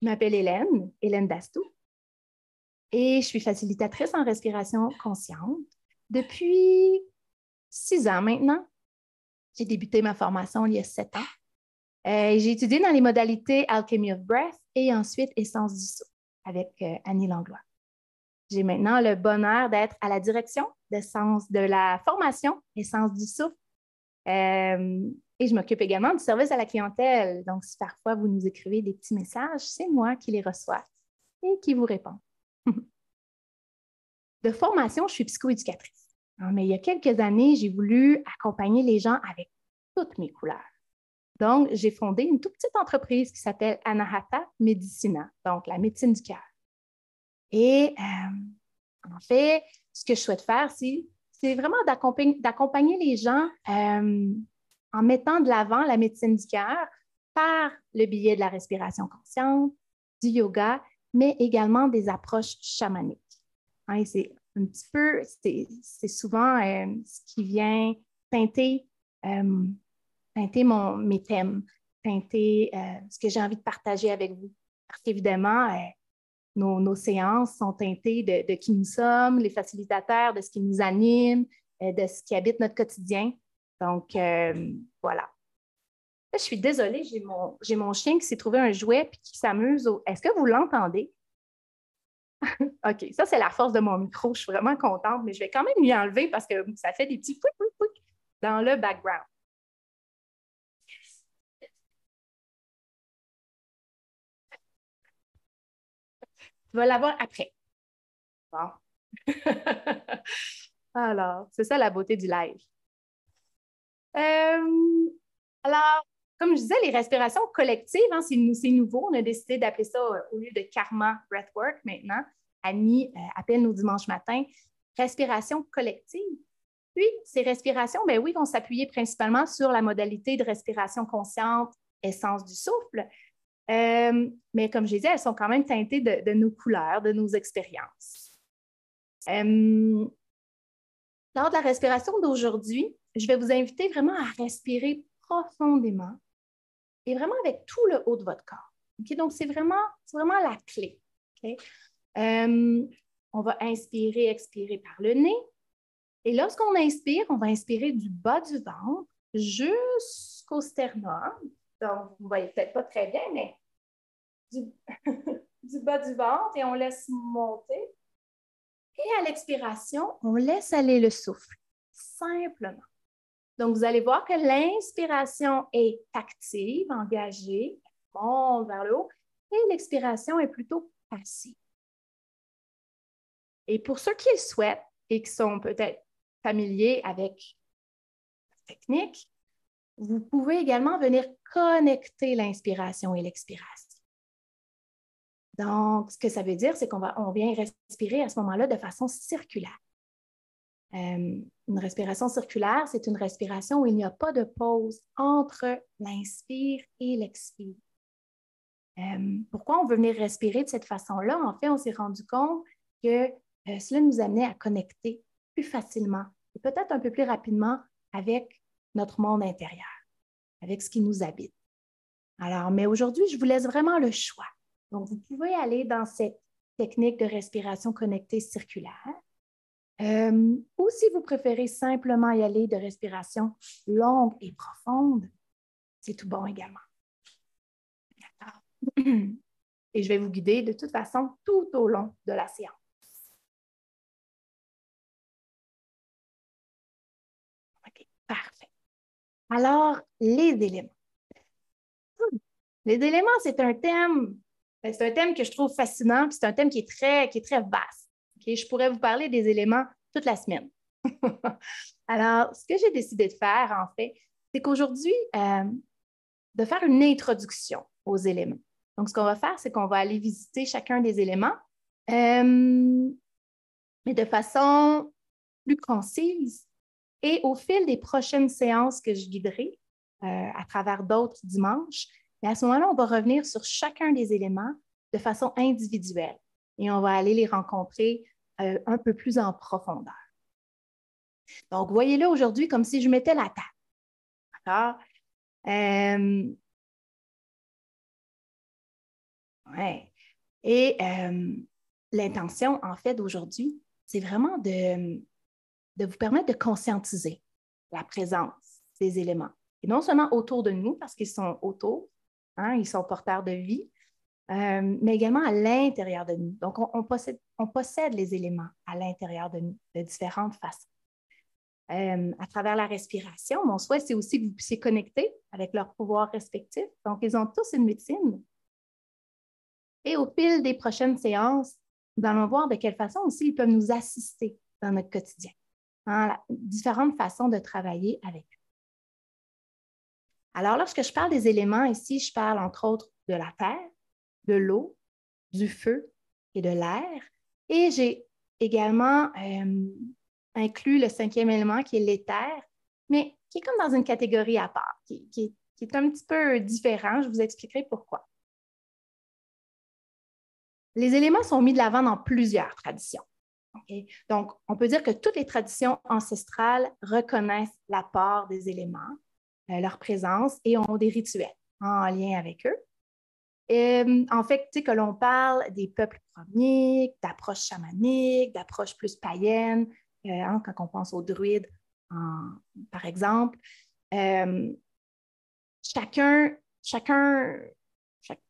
Je m'appelle Hélène Dastou, et je suis facilitatrice en respiration consciente depuis 6 ans maintenant. J'ai débuté ma formation il y a 7 ans. J'ai étudié dans les modalités Alchemy of Breath et ensuite Essence du souffle avec Annie Langlois. J'ai maintenant le bonheur d'être à la direction de la formation Essence du souffle. Et je m'occupe également du service à la clientèle. Donc, si parfois vous nous écrivez des petits messages, c'est moi qui les reçois et qui vous réponds. De formation, je suis psychoéducatrice. Mais il y a quelques années, j'ai voulu accompagner les gens avec toutes mes couleurs. Donc, j'ai fondé une toute petite entreprise qui s'appelle Anahata Medicina, donc la médecine du cœur. Et en fait, ce que je souhaite faire, c'est vraiment d'accompagner les gens en mettant de l'avant la médecine du cœur par le biais de la respiration consciente, du yoga, mais également des approches chamaniques. Et c'est un petit peu, c'est souvent ce qui vient teinter mes thèmes, teinter ce que j'ai envie de partager avec vous. Parce qu'évidemment, nos séances sont teintées de qui nous sommes, les facilitateurs, de ce qui nous anime, de ce qui habite notre quotidien. Donc, voilà. Là, je suis désolée, j'ai mon chien qui s'est trouvé un jouet et qui s'amuse. Est-ce que vous l'entendez? OK, ça, c'est la force de mon micro. Je suis vraiment contente, mais je vais quand même lui enlever parce que ça fait des petits pouic, pouic, pouic dans le background. Tu vas l'avoir après. Bon. Alors, c'est ça la beauté du live. Alors, comme je disais, les respirations collectives, hein, c'est nouveau. On a décidé d'appeler ça, au lieu de Karma Breathwork maintenant, Annie appelle nos dimanches matins, respiration collective. Puis, ces respirations, ben oui, vont s'appuyer principalement sur la modalité de respiration consciente, essence du souffle. Mais comme je disais, elles sont quand même teintées de nos couleurs, de nos expériences. Lors de la respiration d'aujourd'hui, je vais vous inviter vraiment à respirer profondément et vraiment avec tout le haut de votre corps. Okay? Donc, c'est vraiment la clé. Okay? On va inspirer, expirer par le nez. Et lorsqu'on inspire, on va inspirer du bas du ventre jusqu'au sternum. Donc, vous ne voyez peut-être pas très bien, mais du bas du ventre et on laisse monter. Et à l'expiration, on laisse aller le souffle, simplement. Donc, vous allez voir que l'inspiration est active, engagée, elle monte vers le haut, et l'expiration est plutôt passive. Et pour ceux qui le souhaitent et qui sont peut-être familiers avec la technique, vous pouvez également venir connecter l'inspiration et l'expiration. Donc, ce que ça veut dire, c'est qu'on vient respirer à ce moment-là de façon circulaire. Une respiration circulaire, c'est une respiration où il n'y a pas de pause entre l'inspire et l'expire. Pourquoi on veut venir respirer de cette façon-là? En fait, on s'est rendu compte que cela nous amenait à connecter plus facilement et peut-être un peu plus rapidement avec notre monde intérieur, avec ce qui nous habite. Alors, mais aujourd'hui, je vous laisse vraiment le choix. Donc, vous pouvez aller dans cette technique de respiration connectée circulaire. Ou si vous préférez simplement y aller de respiration longue et profonde, c'est tout bon également. D'accord. Et je vais vous guider de toute façon tout au long de la séance. OK, parfait. Alors, les éléments. Les éléments, c'est un thème que je trouve fascinant, puis c'est un thème qui est très vaste. Okay? Je pourrais vous parler des éléments toute la semaine. Alors, ce que j'ai décidé de faire, en fait, c'est qu'aujourd'hui, de faire une introduction aux éléments. Donc, ce qu'on va faire, c'est qu'on va aller visiter chacun des éléments, mais de façon plus concise. Et au fil des prochaines séances que je guiderai à travers d'autres dimanches, et à ce moment-là, on va revenir sur chacun des éléments de façon individuelle et on va aller les rencontrer un peu plus en profondeur. Donc, voyez-le aujourd'hui comme si je mettais la table. D'accord? Ouais. Et l'intention, en fait, d'aujourd'hui, c'est vraiment de vous permettre de conscientiser la présence des éléments. Et non seulement autour de nous, parce qu'ils sont autour, hein, ils sont porteurs de vie, mais également à l'intérieur de nous. Donc, on possède les éléments à l'intérieur de nous de différentes façons. À travers la respiration, mon souhait, c'est aussi que vous puissiez connecter avec leurs pouvoirs respectifs. Donc, ils ont tous une médecine. Et au fil des prochaines séances, nous allons voir de quelle façon aussi ils peuvent nous assister dans notre quotidien. Hein, différentes façons de travailler avec eux. Alors, lorsque je parle des éléments ici, je parle entre autres de la terre, de l'eau, du feu et de l'air. Et j'ai également inclus le 5e élément qui est l'éther, mais qui est comme dans une catégorie à part, qui est un petit peu différent. Je vous expliquerai pourquoi. Les éléments sont mis de l'avant dans plusieurs traditions. Okay? Donc, on peut dire que toutes les traditions ancestrales reconnaissent l'apport des éléments, leur présence et ont des rituels en lien avec eux. En fait, tu sais, que l'on parle des peuples premiers, d'approches chamaniques, d'approches plus païennes, hein, quand on pense aux druides, par exemple.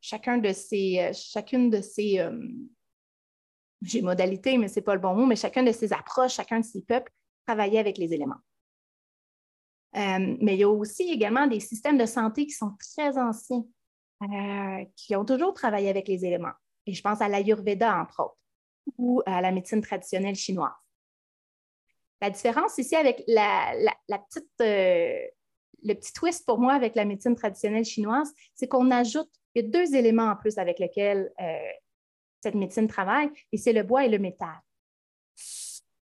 Chacune de ces j'ai modalité, mais ce n'est pas le bon mot, mais chacun de ces approches, chacun de ces peuples travaillait avec les éléments. Mais il y a aussi également des systèmes de santé qui sont très anciens, qui ont toujours travaillé avec les éléments. Et je pense à l'Ayurveda, entre autres, ou à la médecine traditionnelle chinoise. La différence ici avec le petit twist pour moi avec la médecine traditionnelle chinoise, c'est qu'on ajoute, il y a 2 éléments en plus avec lesquels cette médecine travaille, et c'est le bois et le métal,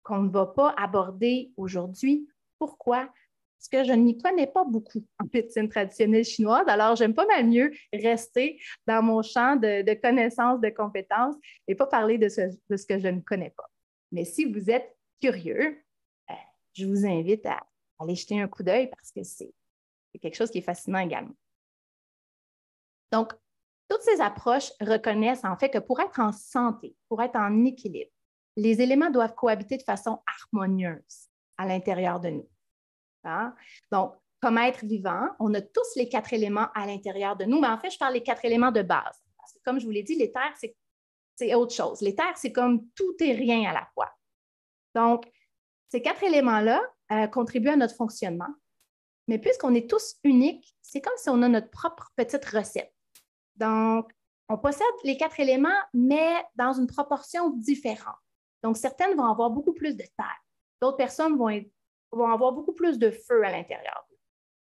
qu'on ne va pas aborder aujourd'hui. Pourquoi? Parce que je n'y connais pas beaucoup en médecine traditionnelle chinoise, alors j'aime pas mal mieux rester dans mon champ de connaissances, de compétences et pas parler de ce que je ne connais pas. Mais si vous êtes curieux, je vous invite à aller jeter un coup d'œil parce que c'est quelque chose qui est fascinant également. Donc, toutes ces approches reconnaissent en fait que pour être en santé, pour être en équilibre, les éléments doivent cohabiter de façon harmonieuse à l'intérieur de nous. Hein? Donc, comme être vivant, on a tous les 4 éléments à l'intérieur de nous, mais en fait, je parle des 4 éléments de base. Parce que comme je vous l'ai dit, l'éther, c'est autre chose. L'éther, c'est comme tout et rien à la fois. Donc, ces 4 éléments-là contribuent à notre fonctionnement. Mais puisqu'on est tous uniques, c'est comme si on a notre propre petite recette. Donc, on possède les 4 éléments, mais dans une proportion différente. Donc, certaines vont avoir beaucoup plus de terre. D'autres personnes vont avoir beaucoup plus de feu à l'intérieur.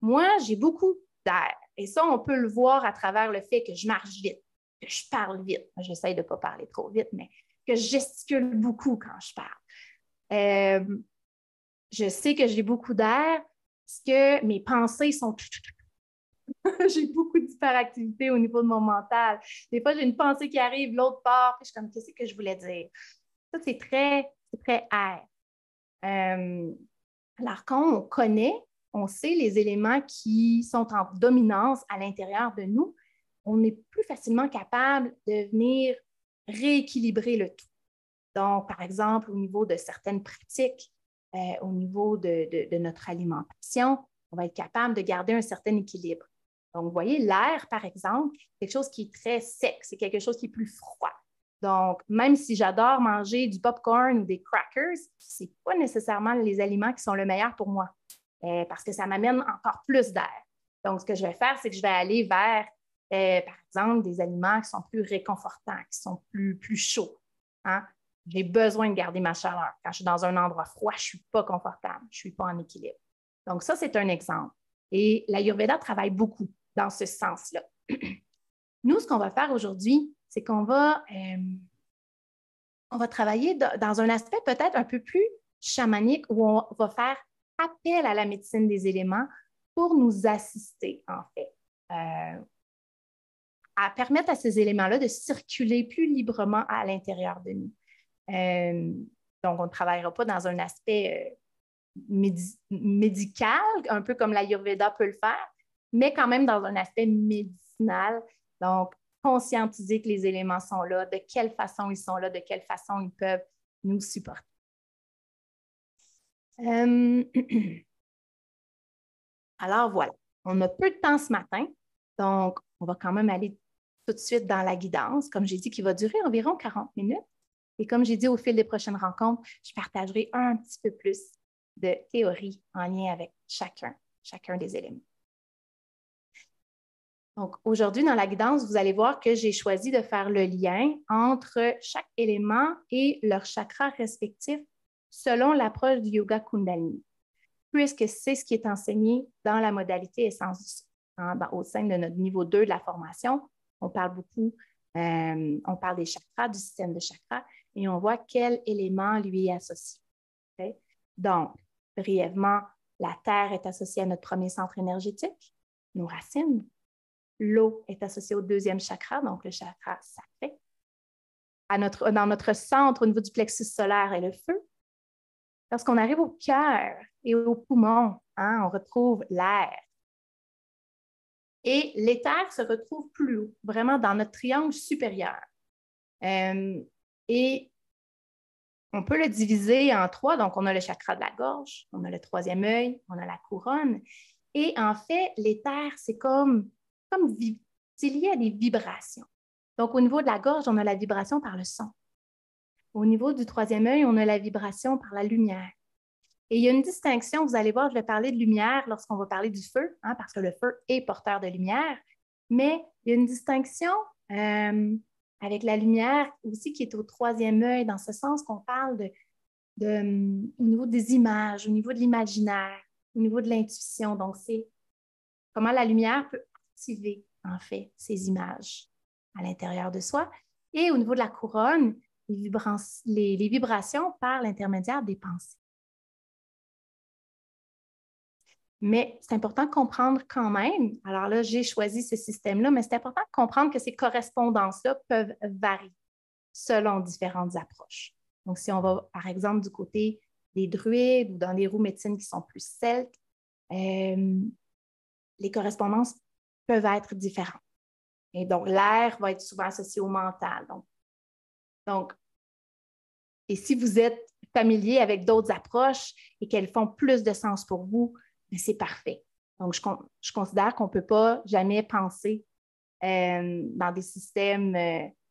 Moi, j'ai beaucoup d'air. Et ça, on peut le voir à travers le fait que je marche vite, que je parle vite. J'essaie de ne pas parler trop vite, mais que je gesticule beaucoup quand je parle. Je sais que j'ai beaucoup d'air parce que mes pensées sont... j'ai beaucoup d'hyperactivité au niveau de mon mental. Des fois, j'ai une pensée qui arrive, l'autre part, puis je suis comme, qu'est-ce que je voulais dire? Ça, c'est très air. Alors, quand on connaît, on sait les éléments qui sont en dominance à l'intérieur de nous, on est plus facilement capable de venir rééquilibrer le tout. Donc, par exemple, au niveau de certaines pratiques, au niveau de notre alimentation, on va être capable de garder un certain équilibre. Donc, vous voyez, l'air, par exemple, c'est quelque chose qui est très sec, c'est quelque chose qui est plus froid. Donc, même si j'adore manger du popcorn ou des crackers, ce n'est pas nécessairement les aliments qui sont le meilleur pour moi parce que ça m'amène encore plus d'air. Donc, ce que je vais faire, c'est que je vais aller vers, par exemple, des aliments qui sont plus réconfortants, qui sont plus chauds. Hein? J'ai besoin de garder ma chaleur. Quand je suis dans un endroit froid, je ne suis pas confortable, je ne suis pas en équilibre. Donc, ça, c'est un exemple. Et l'Ayurveda travaille beaucoup dans ce sens-là. Nous, ce qu'on va faire aujourd'hui, c'est qu'on va travailler dans un aspect peut-être un peu plus chamanique où on va faire appel à la médecine des éléments pour nous assister, en fait, à permettre à ces éléments-là de circuler plus librement à l'intérieur de nous. Donc, on ne travaillera pas dans un aspect médical, un peu comme l'Ayurveda peut le faire, mais quand même dans un aspect médicinal. Donc, conscientiser que les éléments sont là, de quelle façon ils sont là, de quelle façon ils peuvent nous supporter. Alors voilà, on a peu de temps ce matin, donc on va quand même aller tout de suite dans la guidance, comme j'ai dit, qui va durer environ 40 minutes. Et comme j'ai dit, au fil des prochaines rencontres, je partagerai un petit peu plus de théorie en lien avec chacun des éléments. Donc, aujourd'hui, dans la guidance, vous allez voir que j'ai choisi de faire le lien entre chaque élément et leur chakra respectif selon l'approche du yoga Kundalini, puisque c'est ce qui est enseigné dans la modalité essence du soi. Au sein de notre niveau 2 de la formation, on parle beaucoup, on parle des chakras, du système de chakras, et on voit quel élément lui est associé. Okay? Donc, brièvement, la Terre est associée à notre premier centre énergétique, nos racines. L'eau est associée au deuxième chakra, donc le chakra sacré. Dans notre centre, au niveau du plexus solaire, est le feu. Lorsqu'on arrive au cœur et au poumon, on retrouve l'air. Et l'éther se retrouve plus haut, vraiment dans notre triangle supérieur. Et on peut le diviser en 3. Donc, on a le chakra de la gorge, on a le troisième œil, on a la couronne. Et en fait, l'éther, c'est comme c'est lié à des vibrations. Donc, au niveau de la gorge, on a la vibration par le son. Au niveau du troisième œil, on a la vibration par la lumière. Et il y a une distinction, vous allez voir, je vais parler de lumière lorsqu'on va parler du feu, parce que le feu est porteur de lumière, mais il y a une distinction avec la lumière aussi qui est au troisième œil, dans ce sens qu'on parle au niveau des images, au niveau de l'imaginaire, au niveau de l'intuition. Donc, c'est comment la lumière peut activer, en fait, ces images à l'intérieur de soi. Et au niveau de la couronne, les vibrations par l'intermédiaire des pensées. Mais c'est important de comprendre quand même, alors là, j'ai choisi ce système-là, mais c'est important de comprendre que ces correspondances-là peuvent varier selon différentes approches. Donc, si on va, par exemple, du côté des druides ou dans les roues médecines qui sont plus celtes, les correspondances peuvent être différentes. Et donc, l'air va être souvent associé au mental. Donc, et si vous êtes familier avec d'autres approches et qu'elles font plus de sens pour vous, c'est parfait. Donc, je considère qu'on ne peut pas jamais penser dans des systèmes,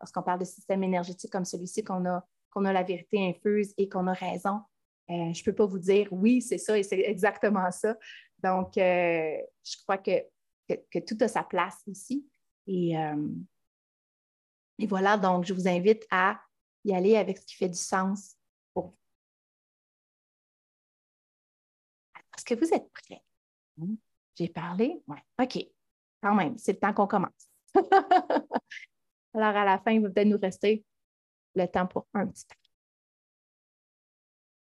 lorsqu'on parle de système énergétique comme celui-ci, qu'on a la vérité infuse et qu'on a raison. Je ne peux pas vous dire oui, c'est ça et c'est exactement ça. Donc, je crois que tout a sa place ici. Et voilà, donc je vous invite à y aller avec ce qui fait du sens pour vous. Est-ce que vous êtes prêts? J'ai parlé? Oui. OK. Quand même, c'est le temps qu'on commence. Alors, à la fin, il va peut-être nous rester le temps pour un petit peu.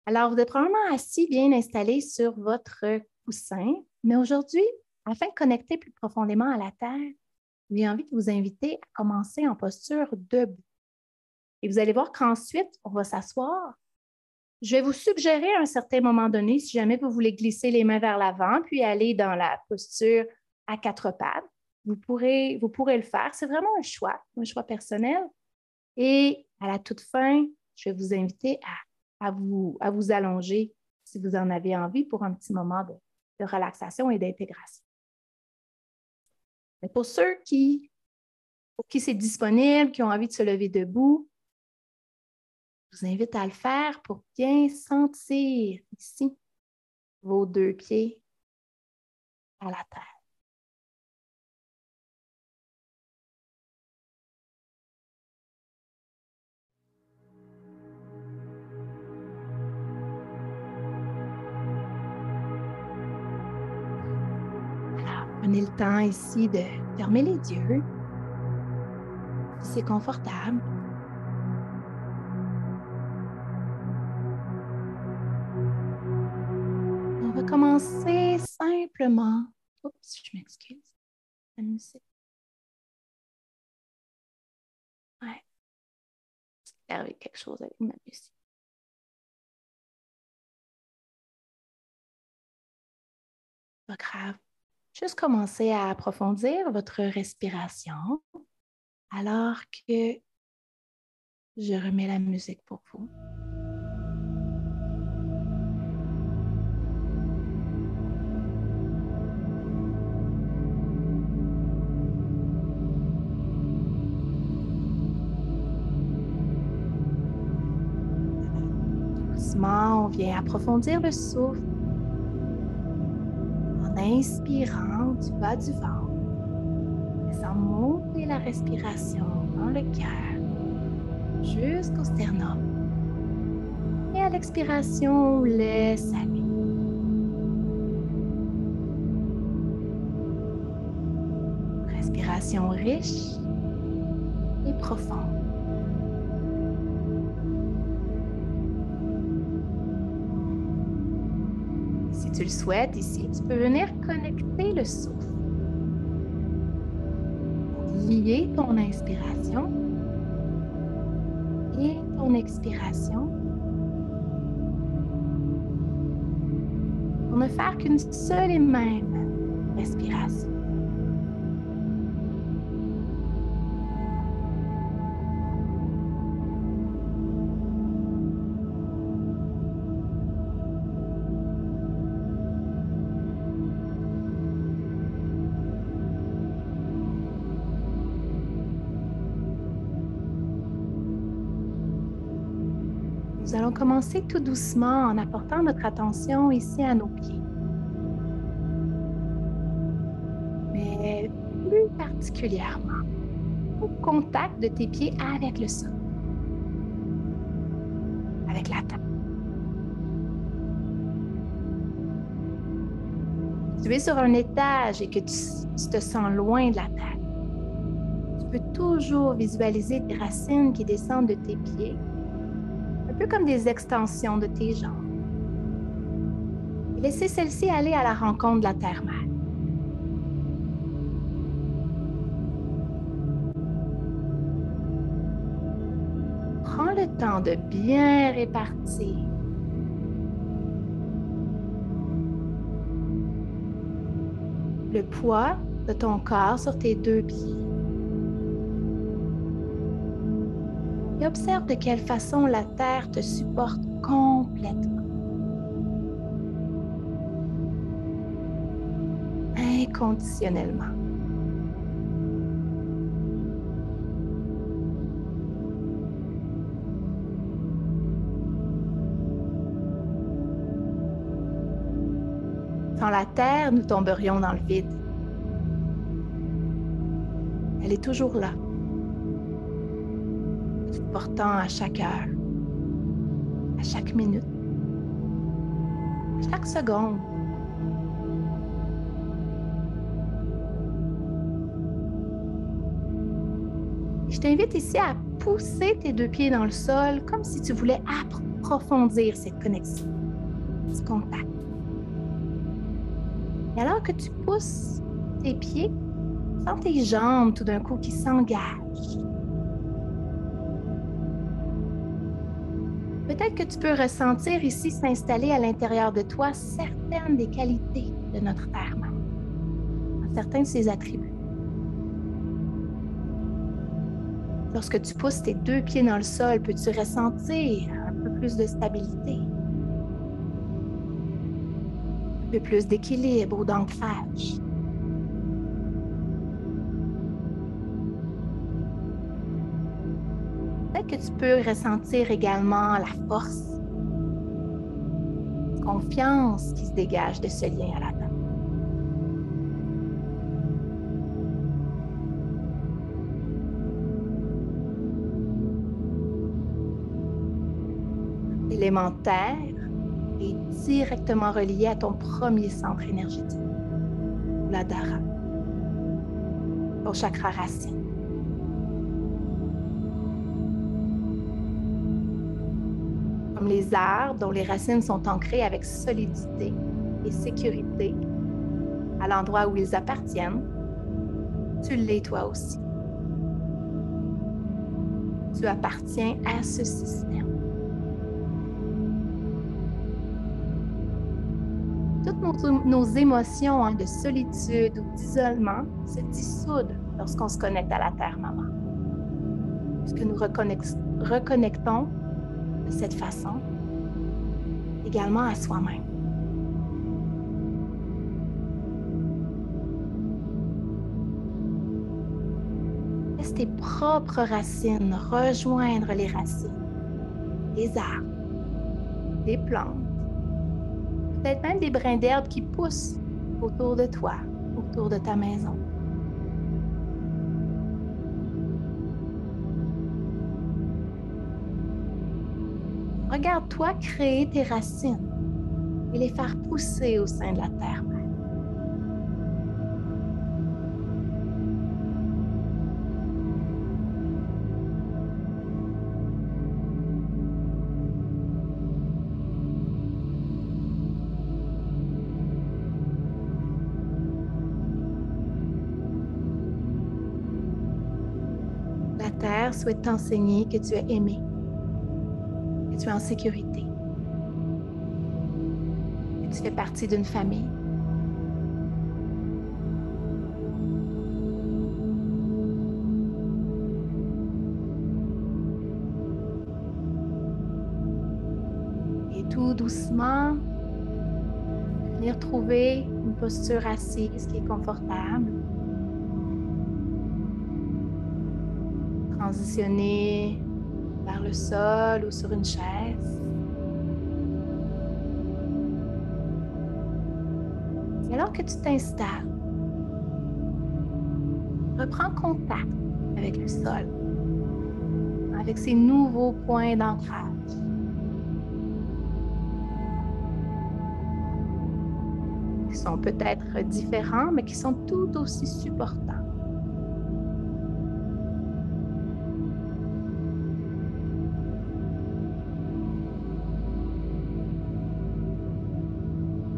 Alors, vous êtes probablement assis, bien installé sur votre coussin, mais aujourd'hui, afin de connecter plus profondément à la Terre, j'ai envie de vous inviter à commencer en posture debout. Et vous allez voir qu'ensuite, on va s'asseoir. Je vais vous suggérer à un certain moment donné, si jamais vous voulez glisser les mains vers l'avant, puis aller dans la posture à 4 pattes, vous pourrez le faire. C'est vraiment un choix personnel. Et à la toute fin, je vais vous inviter à vous allonger si vous en avez envie pour un petit moment de relaxation et d'intégration. Mais pour ceux pour qui c'est disponible, qui ont envie de se lever debout, je vous invite à le faire pour bien sentir ici vos 2 pieds à la terre. Alors, prenez le temps ici de fermer les yeux, si c'est confortable. On va commencer simplement. Oups, je m'excuse. La musique. Ouais. C'est arrivé quelque chose avec ma musique. Pas grave. Juste commencer à approfondir votre respiration. Alors que je remets la musique pour vous. Doucement, on vient approfondir le souffle en inspirant du bas du ventre, laissant monter la respiration dans le cœur jusqu'au sternum. Et à l'expiration, on laisse aller. Respiration riche et profonde. Si tu le souhaites ici, tu peux venir connecter le souffle. Lier ton inspiration et ton expiration pour ne faire qu'une seule et même respiration. Nous allons commencer tout doucement en apportant notre attention ici à nos pieds. Mais plus particulièrement au contact de tes pieds avec le sol, avec la terre. Si tu es sur un étage et que tu te sens loin de la terre, tu peux toujours visualiser tes racines qui descendent de tes pieds, un peu comme des extensions de tes jambes. Et laisser celles-ci aller à la rencontre de la terre-mère. Prends le temps de bien répartir le poids de ton corps sur tes deux pieds. Et observe de quelle façon la terre te supporte complètement. Inconditionnellement. Sans la terre, nous tomberions dans le vide. Elle est toujours là, supportant à chaque heure, à chaque minute, à chaque seconde. Je t'invite ici à pousser tes deux pieds dans le sol comme si tu voulais approfondir cette connexion, ce contact. Et alors que tu pousses tes pieds, sens tes jambes tout d'un coup qui s'engagent. Peut-être que tu peux ressentir ici s'installer à l'intérieur de toi certaines des qualités de notre terre-mère, certains de ses attributs. Lorsque tu pousses tes deux pieds dans le sol, peux-tu ressentir un peu plus de stabilité, un peu plus d'équilibre ou d'ancrage? Peut-être que tu peux ressentir également la force, la confiance qui se dégage de ce lien à la terre. L'élément terre est directement relié à ton premier centre énergétique, l'Adhara, ton chakra racine. Comme les arbres dont les racines sont ancrées avec solidité et sécurité à l'endroit où ils appartiennent, tu l'es toi aussi. Tu appartiens à ce système. Toutes nos émotions de solitude ou d'isolement se dissoudent lorsqu'on se connecte à la Terre-Maman. Puisque nous reconnectons de cette façon également à soi-même. Laisse tes propres racines rejoindre les racines des arbres, des plantes, peut-être même des brins d'herbe qui poussent autour de toi, autour de ta maison. Regarde-toi créer tes racines et les faire pousser au sein de la terre-mère. La terre souhaite t'enseigner que tu es aimé, que tu es en sécurité, que tu fais partie d'une famille. Et tout doucement, venir trouver une posture assise qui est confortable. Transitionner vers le sol ou sur une chaise. Et alors que tu t'installes, reprends contact avec le sol, avec ces nouveaux points d'ancrage. Qui sont peut-être différents, mais qui sont tout aussi supportants.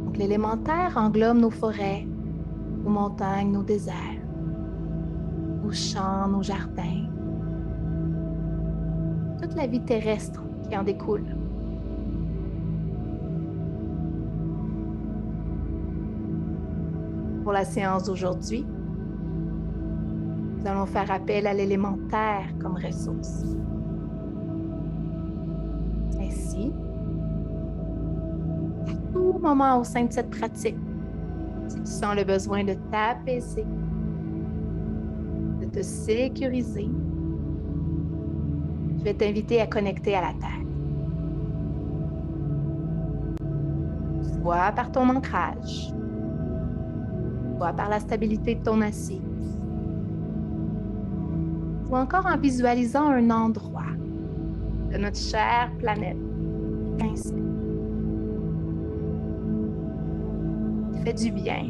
Donc, l'élémentaire englobe nos forêts, nos montagnes, nos déserts, nos champs, nos jardins, toute la vie terrestre qui en découle. Pour la séance d'aujourd'hui, nous allons faire appel à l'élémentaire comme ressource. Ainsi, à tout moment au sein de cette pratique, si tu sens le besoin de t'apaiser, de te sécuriser, je vais t'inviter à connecter à la Terre. Soit par ton ancrage, soit par la stabilité de ton assise, ou encore en visualisant un endroit de notre chère planète qui t'inspire, qui fait du bien.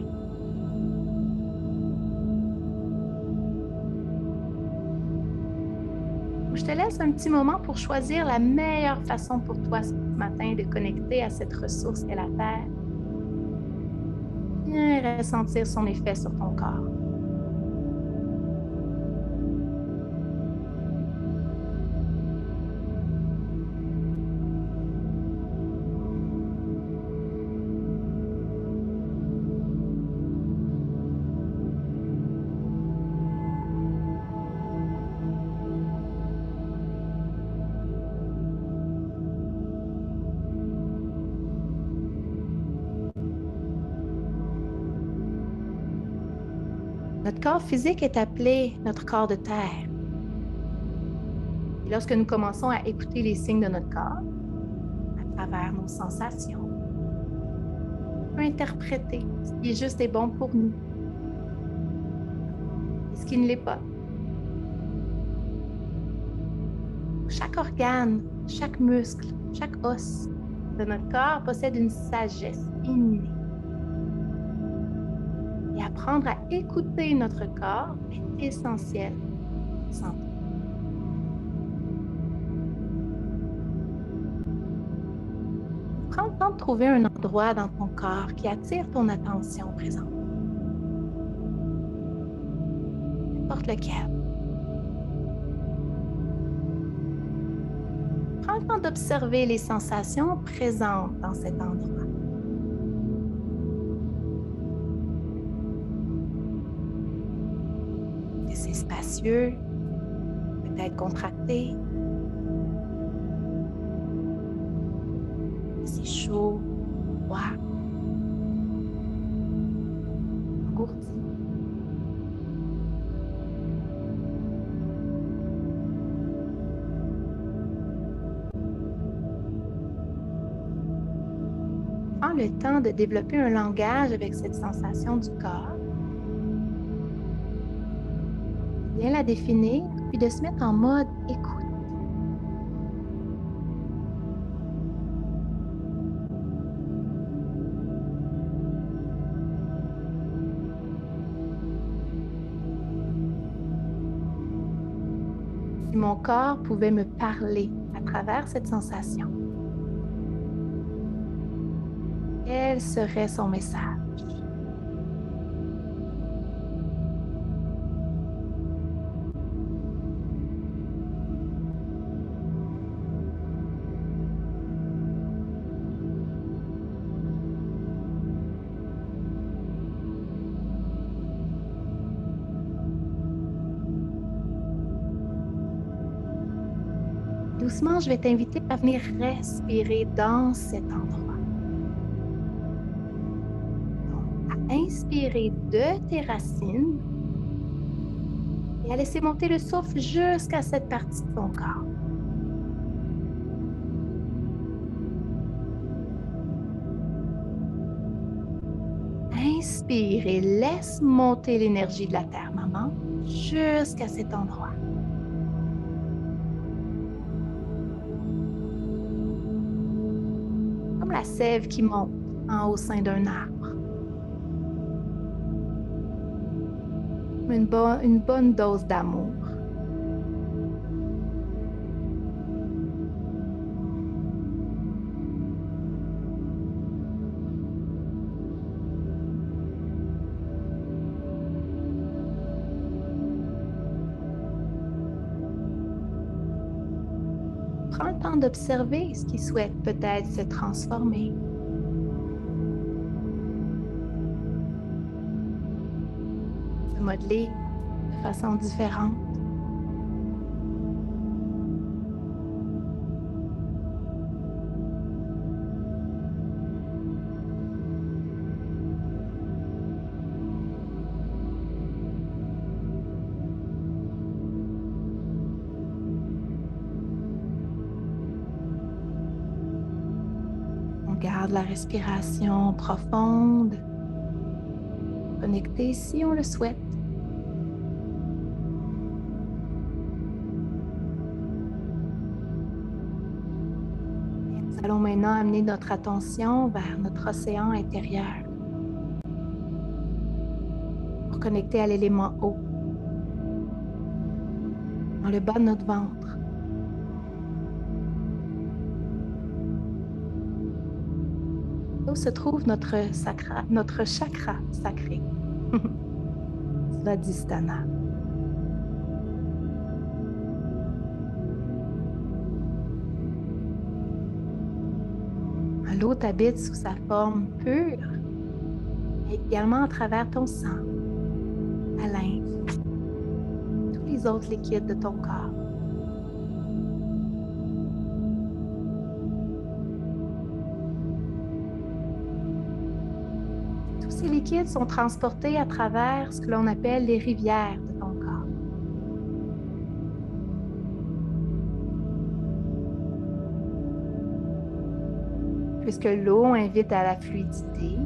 Je te laisse un petit moment pour choisir la meilleure façon pour toi ce matin de connecter à cette ressource qu'est la Terre. Viens ressentir son effet sur ton corps. Notre corps physique est appelé notre corps de terre. Et lorsque nous commençons à écouter les signes de notre corps, à travers nos sensations, on peut interpréter ce qui est juste et bon pour nous et ce qui ne l'est pas. Chaque organe, chaque muscle, chaque os de notre corps possède une sagesse innée. Et apprendre à écouter notre corps est essentiel pour sa santé. Prends le temps de trouver un endroit dans ton corps qui attire ton attention présente. N'importe lequel. Prends le temps d'observer les sensations présentes dans cet endroit. C'est spacieux, peut-être contracté. C'est chaud, froid, engourdi. Prends le temps de développer un langage avec cette sensation du corps. Bien la définir, puis de se mettre en mode écoute. Si mon corps pouvait me parler à travers cette sensation, quel serait son message? Doucement, je vais t'inviter à venir respirer dans cet endroit. Donc, à inspirer de tes racines et à laisser monter le souffle jusqu'à cette partie de ton corps. Inspire et laisse monter l'énergie de la Terre, maman, jusqu'à cet endroit. Comme la sève qui monte en haut sein d'un arbre. Une bonne dose d'amour. Prends le temps d'observer ce qui souhaite peut-être se transformer. Se modeler de façon différente. On garde la respiration profonde, connectée si on le souhaite. Nous allons maintenant amener notre attention vers notre océan intérieur pour connecter à l'élément eau, dans le bas de notre ventre. Là où se trouve notre chakra sacré, Svadhisthana. L'eau t'habite sous sa forme pure, mais également à travers ton sang, ta lymphe, tous les autres liquides de ton corps. Tous ces liquides sont transportés à travers ce que l'on appelle les rivières de ton corps. Puisque l'eau invite à la fluidité,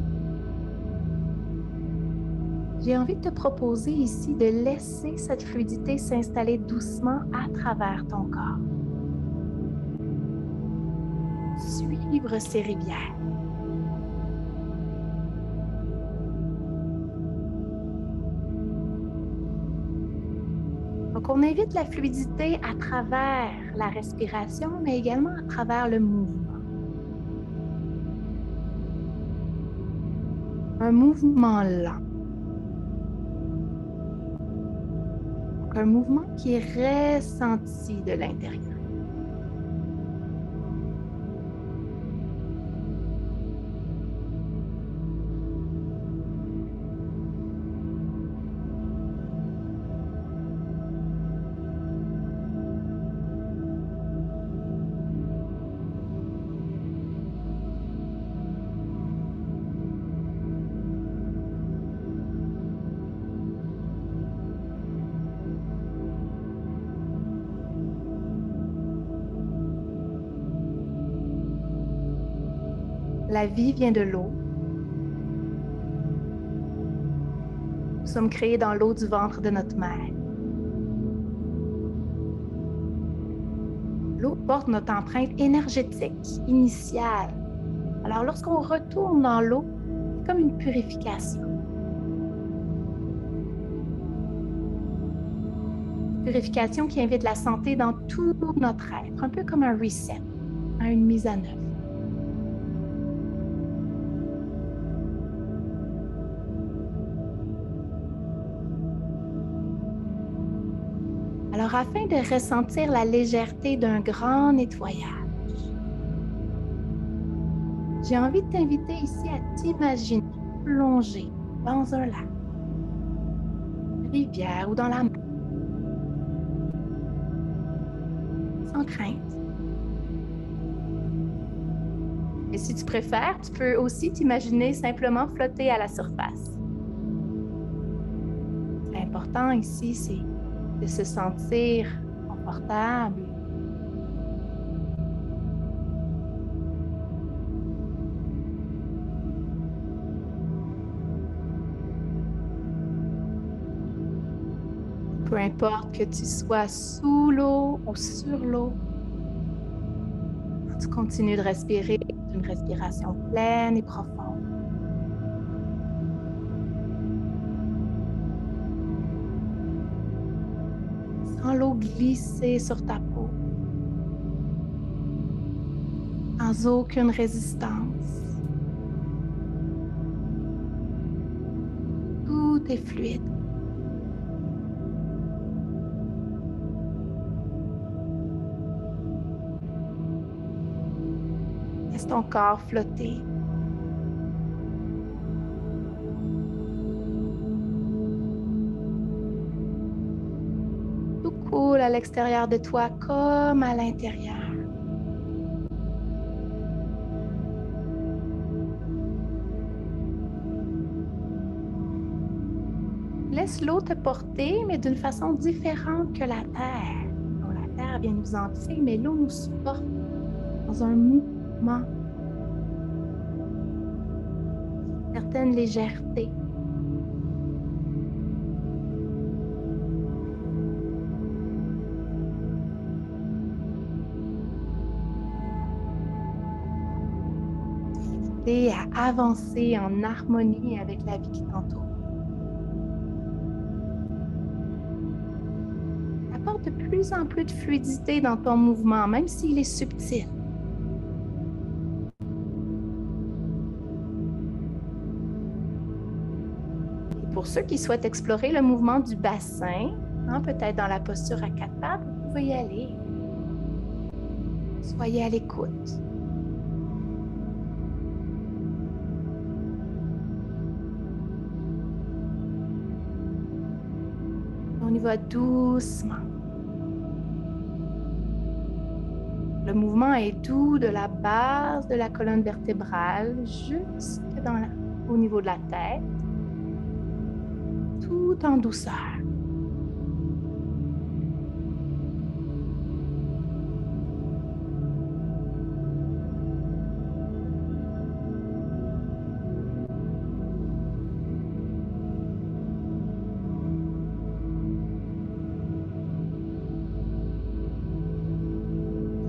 j'ai envie de te proposer ici de laisser cette fluidité s'installer doucement à travers ton corps. Suivre ces rivières. Donc, on invite la fluidité à travers la respiration, mais également à travers le mouvement. Un mouvement lent. Donc, un mouvement qui est ressenti de l'intérieur. La vie vient de l'eau. Nous sommes créés dans l'eau du ventre de notre mère. L'eau porte notre empreinte énergétique initiale. Alors, lorsqu'on retourne dans l'eau, c'est comme une purification. Une purification qui invite la santé dans tout notre être, un peu comme un reset, une mise à neuf. Alors, afin de ressentir la légèreté d'un grand nettoyage, j'ai envie de t'inviter ici à t'imaginer plonger dans un lac, une rivière ou dans la mer, sans crainte. Et si tu préfères, tu peux aussi t'imaginer simplement flotter à la surface. L'important ici, c'est de se sentir confortable. Peu importe que tu sois sous l'eau ou sur l'eau, tu continues de respirer une respiration pleine et profonde. Sens l'eau glisser sur ta peau, sans aucune résistance. Tout est fluide. Laisse ton corps flotter. Tout coule à l'extérieur de toi comme à l'intérieur. Laisse l'eau te porter, mais d'une façon différente que la terre. Donc, la terre vient nous enlever, mais l'eau nous supporte dans un mouvement, une certaine légèreté. Et à avancer en harmonie avec la vie qui t'entoure. Apporte de plus en plus de fluidité dans ton mouvement, même s'il est subtil. Et pour ceux qui souhaitent explorer le mouvement du bassin, peut-être dans la posture à quatre pattes, vous pouvez y aller. Soyez à l'écoute. On y va doucement. Le mouvement est doux de la base de la colonne vertébrale jusque au niveau de la tête, tout en douceur.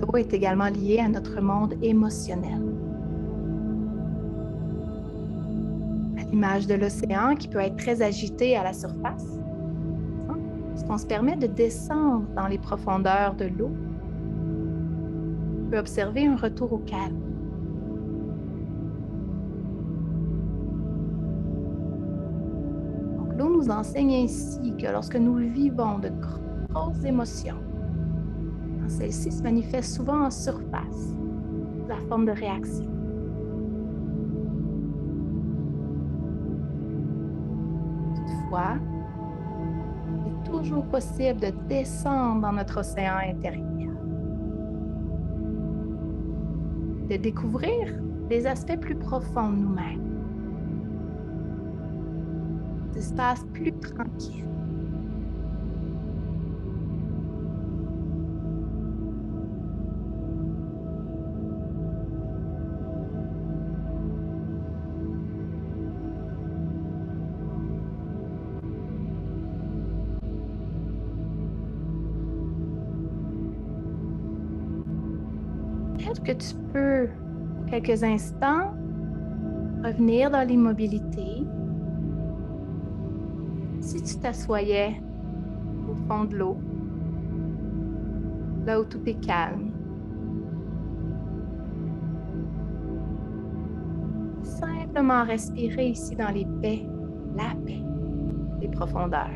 L'eau est également liée à notre monde émotionnel. À l'image de l'océan qui peut être très agité à la surface, lorsqu'on se permet de descendre dans les profondeurs de l'eau, on peut observer un retour au calme. Donc, l'eau nous enseigne ainsi que lorsque nous vivons de grosses émotions, celles-ci se manifestent souvent en surface, sous la forme de réaction. Toutefois, il est toujours possible de descendre dans notre océan intérieur, de découvrir des aspects plus profonds de nous-mêmes, des espaces plus tranquilles. peut-être que tu peux, pour quelques instants, revenir dans l'immobilité. Si tu t'assoyais au fond de l'eau, là où tout est calme, simplement respirer ici dans les paix, la paix, les profondeurs.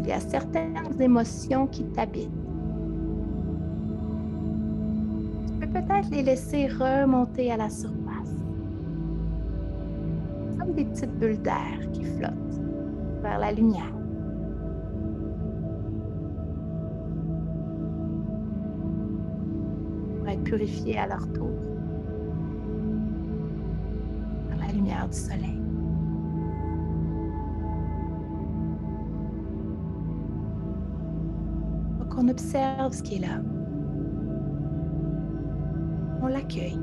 Il y a certaines émotions qui t'habitent. Tu peux peut-être les laisser remonter à la surface, comme des petites bulles d'air qui flottent vers la lumière. Pour être purifiées à leur tour par la lumière du soleil. Donc, on observe ce qui est là. On l'accueille.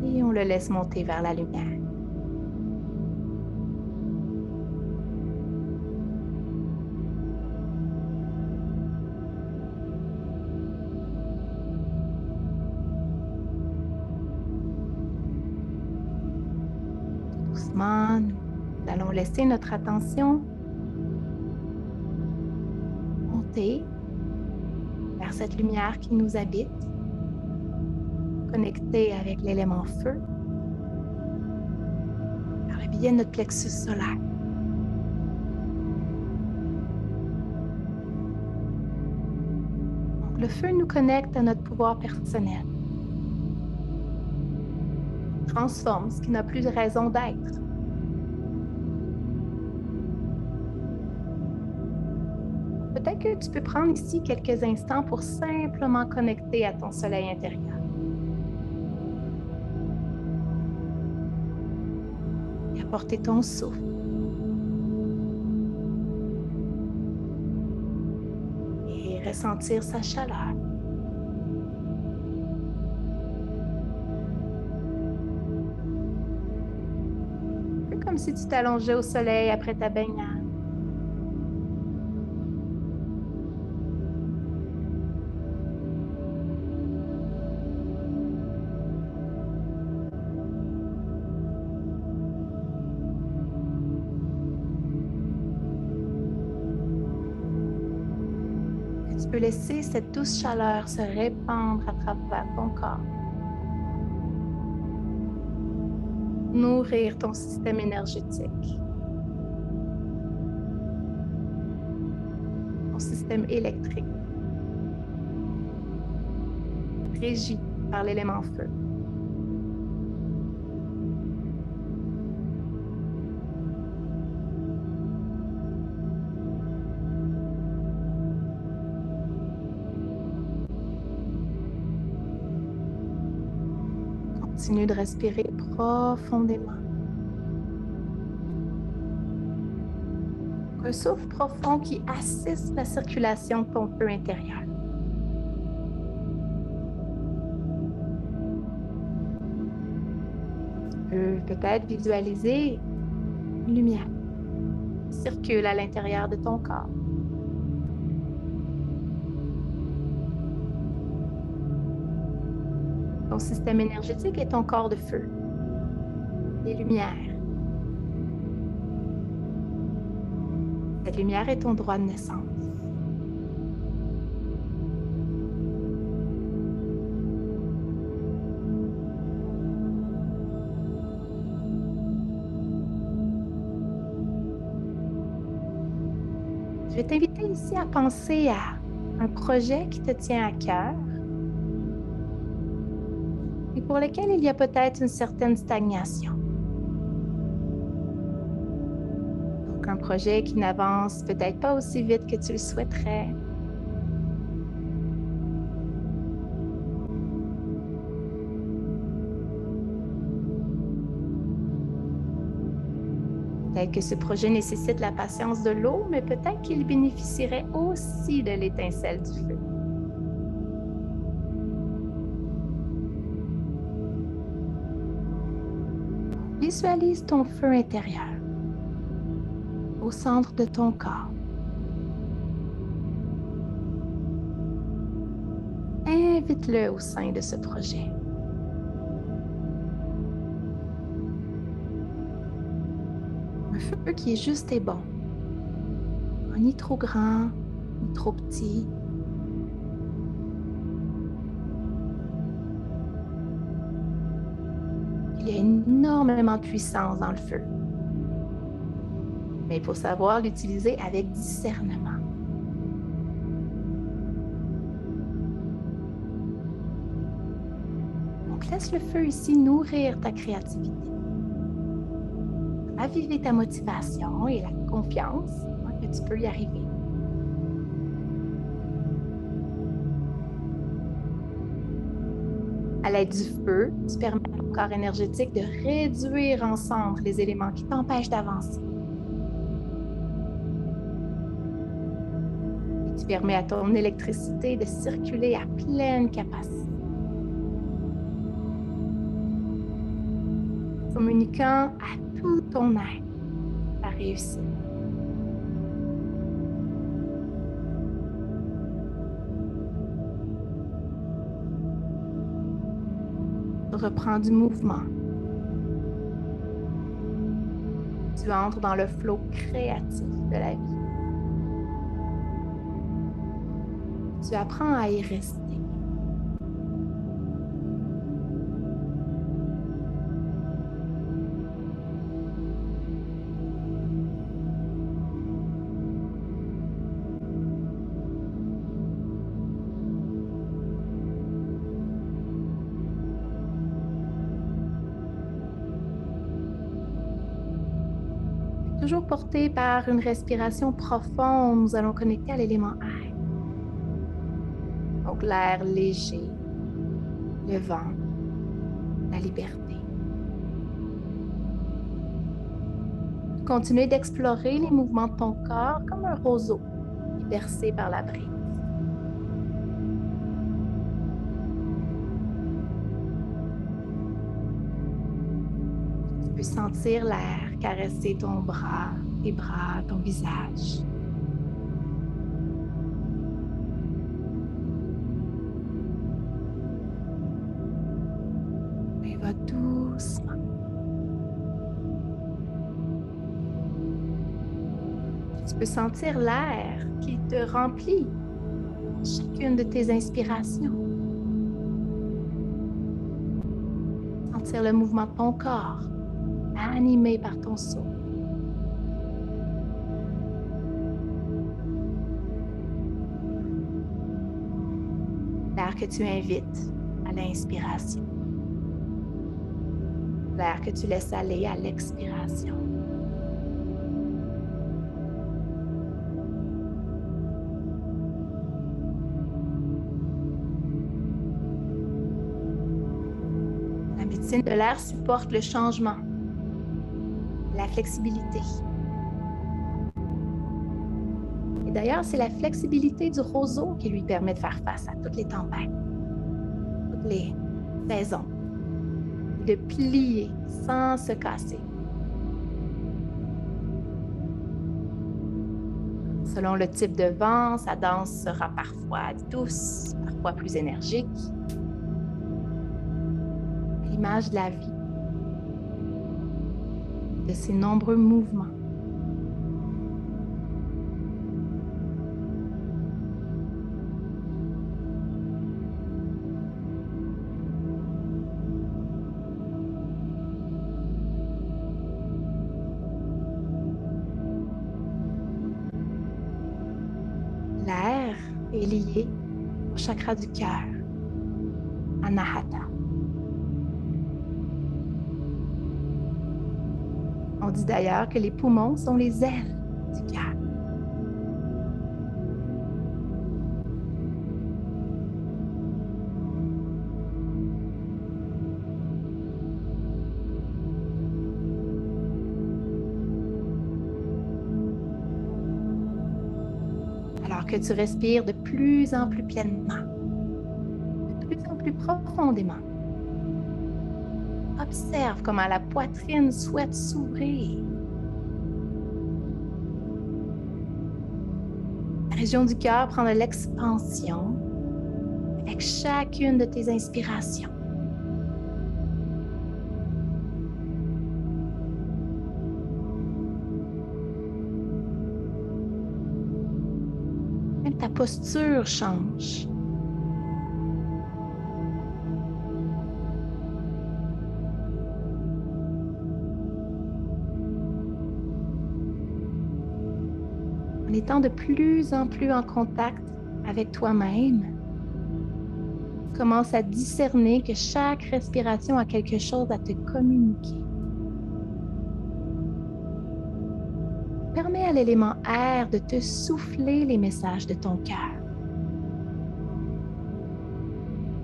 Et on le laisse monter vers la lumière. Doucement, nous allons laisser notre attention monter vers cette lumière qui nous habite, connectée avec l'élément feu, par le biais de notre plexus solaire. Donc, le feu nous connecte à notre pouvoir personnel. Il transforme ce qui n'a plus de raison d'être. Peut-être que tu peux prendre ici quelques instants pour simplement connecter à ton soleil intérieur. Et apporter ton souffle. Et ressentir sa chaleur. Un peu comme si tu t'allongeais au soleil après ta baignade. Tu peux laisser cette douce chaleur se répandre à travers ton corps. Nourrir ton système énergétique. Ton système électrique. Régi par l'élément feu. Continue de respirer profondément. Un souffle profond qui assiste la circulation de ton feu intérieur. Tu peux peut-être visualiser une lumière qui circule à l'intérieur de ton corps. Ton système énergétique est ton corps de feu. Les lumières. Cette lumière est ton droit de naissance. Je vais t'inviter ici à penser à un projet qui te tient à cœur et pour lequel il y a peut-être une certaine stagnation. Donc, un projet qui n'avance peut-être pas aussi vite que tu le souhaiterais. Peut-être que ce projet nécessite la patience de l'eau, mais peut-être qu'il bénéficierait aussi de l'étincelle du feu. Visualise ton feu intérieur au centre de ton corps. Invite-le au sein de ce projet. Un feu qui est juste et bon, ni trop grand, ni trop petit. Il y a énormément de puissance dans le feu. Mais il faut savoir l'utiliser avec discernement. Donc, laisse le feu ici nourrir ta créativité. Raviver ta motivation et la confiance que tu peux y arriver. À l'aide du feu, tu permets à ton corps énergétique de réduire ensemble les éléments qui t'empêchent d'avancer. Et tu permets à ton électricité de circuler à pleine capacité, communiquant à tout ton être ta réussite. Reprends du mouvement. Tu entres dans le flot créatif de la vie. Tu apprends à y rester. Toujours porté par une respiration profonde, nous allons connecter à l'élément air. Donc l'air léger, le vent, la liberté. Continuez d'explorer les mouvements de ton corps comme un roseau bercé par la brise. Tu peux sentir l'air caresser ton bras, tes bras, ton visage. Et va doucement. Tu peux sentir l'air qui te remplit chacune de tes inspirations. Sentir le mouvement de ton corps, animé par ton souffle. L'air que tu invites à l'inspiration. L'air que tu laisses aller à l'expiration. La médecine de l'air supporte le changement, la flexibilité. Et d'ailleurs, c'est la flexibilité du roseau qui lui permet de faire face à toutes les tempêtes, toutes les saisons, de plier sans se casser. Selon le type de vent, sa danse sera parfois douce, parfois plus énergique. À l'image de la vie, de ses nombreux mouvements. L'air est lié au chakra du cœur, Anahata. On dit d'ailleurs que les poumons sont les ailes du cœur. alors que tu respires de plus en plus pleinement, de plus en plus profondément. Observe comment la poitrine souhaite s'ouvrir. La région du cœur prend de l'expansion avec chacune de tes inspirations. Même ta posture change. En étant de plus en plus en contact avec toi-même, tu commences à discerner que chaque respiration a quelque chose à te communiquer. Permets à l'élément air de te souffler les messages de ton cœur.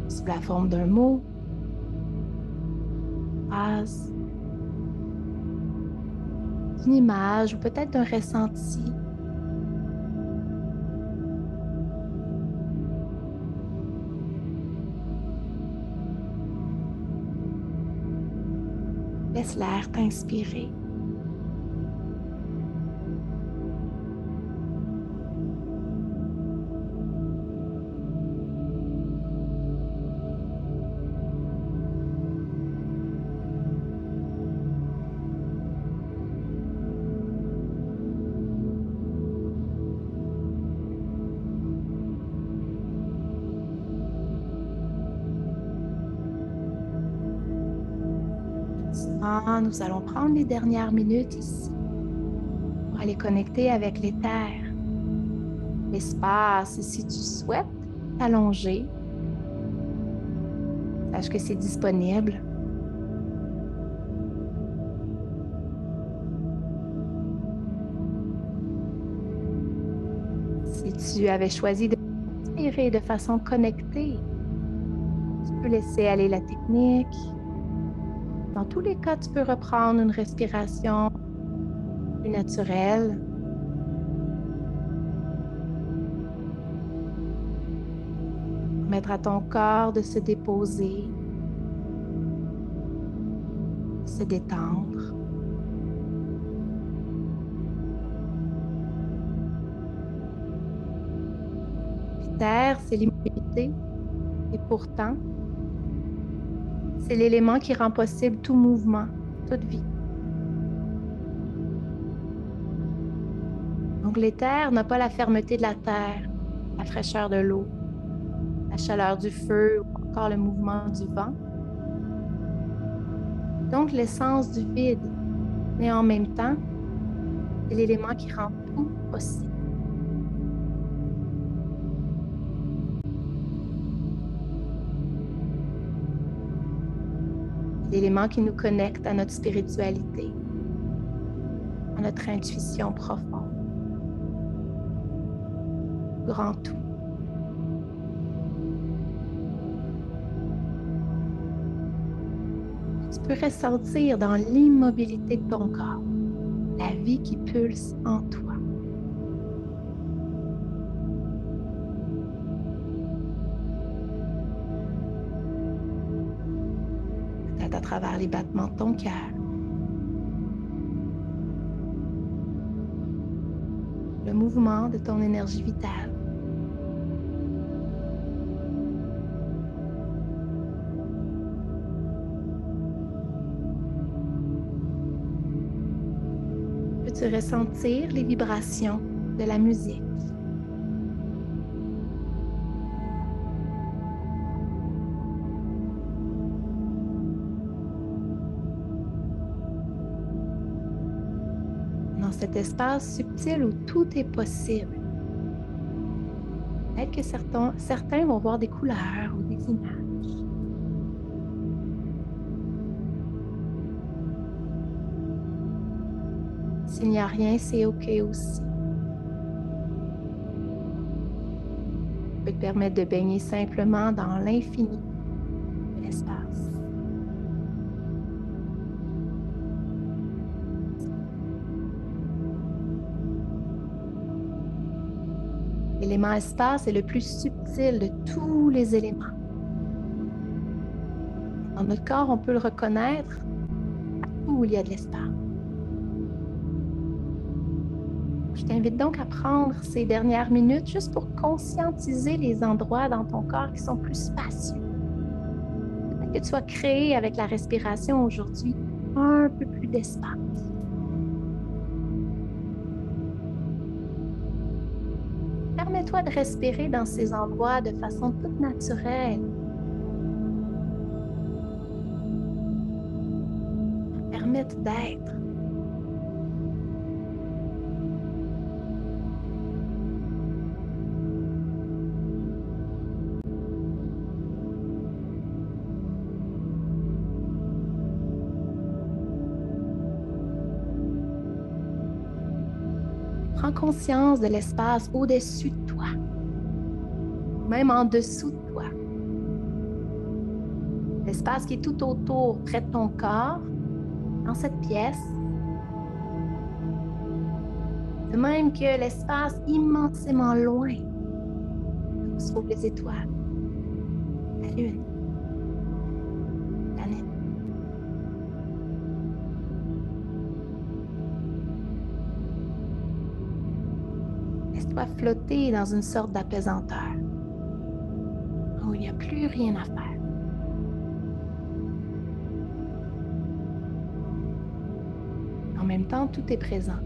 Sous la forme d'un mot, phrase, d'une image ou peut-être d'un ressenti. Laisse l'air t'inspirer. Nous allons prendre les dernières minutes ici pour aller connecter avec l'éther, l'espace. Si tu souhaites t'allonger, sache que c'est disponible. Si tu avais choisi de respirer de façon connectée, tu peux laisser aller la technique. Dans tous les cas, tu peux reprendre une respiration plus naturelle. Permettre à ton corps de se déposer, de se détendre. L'éther, c'est l'immobilité et pourtant, c'est l'élément qui rend possible tout mouvement, toute vie. Donc l'éther n'a pas la fermeté de la terre, la fraîcheur de l'eau, la chaleur du feu ou encore le mouvement du vent. Donc l'essence du vide, mais en même temps, c'est l'élément qui rend tout possible. L'élément qui nous connecte à notre spiritualité, à notre intuition profonde, grand tout. Tu peux ressentir dans l'immobilité de ton corps la vie qui pulse en toi. Peut-être à travers les battements de ton cœur. Le mouvement de ton énergie vitale. Peux-tu ressentir les vibrations de la musique? Dans cet espace subtil où tout est possible. Peut-être que certains vont voir des couleurs ou des images. S'il n'y a rien, c'est OK aussi. Tu peux te permettre de baigner simplement dans l'infini de l'espace. L'élément espace est le plus subtil de tous les éléments. Dans notre corps, on peut le reconnaître partout où il y a de l'espace. Je t'invite donc à prendre ces dernières minutes juste pour conscientiser les endroits dans ton corps qui sont plus spacieux. Peut-être que tu vas créer avec la respiration aujourd'hui un peu plus d'espace. Permets-toi de respirer dans ces endroits de façon toute naturelle. Permettre d'être. Prends conscience de l'espace au-dessus de toi, même en dessous de toi. L'espace qui est tout autour, près de ton corps, dans cette pièce. De même que l'espace immensément loin où se trouvent les étoiles, la Lune, la planète. Laisse-toi flotter dans une sorte d'apaisanteur où il n'y a plus rien à faire. En même temps, tout est présent,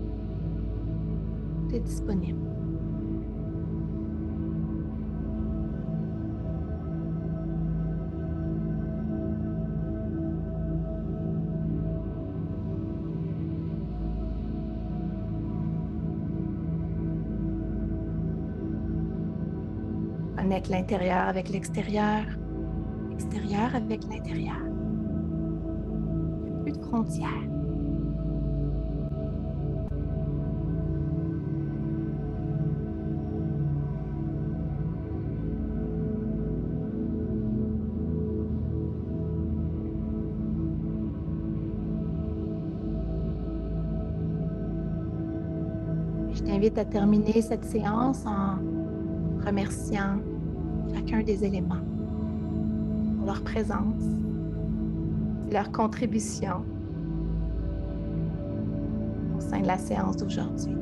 tout est disponible. Connecte l'intérieur avec l'extérieur, l'extérieur avec l'intérieur. Il n'y a plus de frontières. Je t'invite à terminer cette séance en remerciant chacun des éléments pour leur présence et leur contribution au sein de la séance d'aujourd'hui.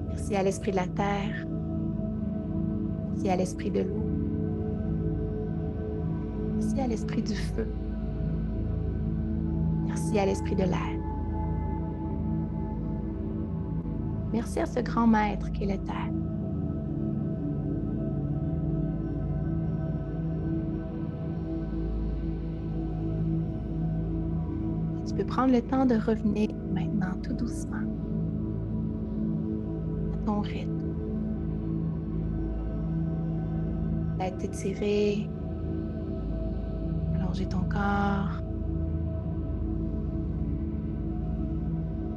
Merci à l'esprit de la terre, merci à l'esprit de l'eau, merci à l'esprit du feu, merci à l'esprit de l'air. Merci à ce grand maître qu'est la terre. Tu peux prendre le temps de revenir maintenant tout doucement à ton rythme. Tête étirée, allonger ton corps.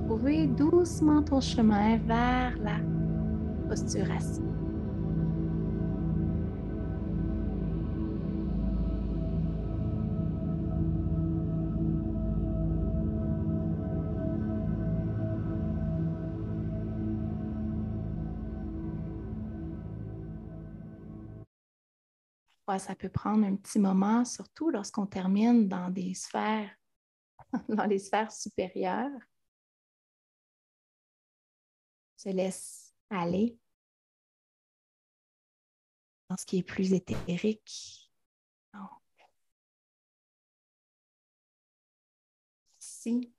Trouver doucement ton chemin vers la posture assise. Parfois, ça peut prendre un petit moment, surtout lorsqu'on termine dans des sphères, dans les sphères supérieures. Se laisse aller dans ce qui est plus éthérique. Donc, ici,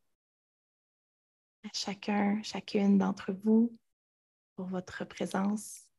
à chacun, chacune d'entre vous pour votre présence.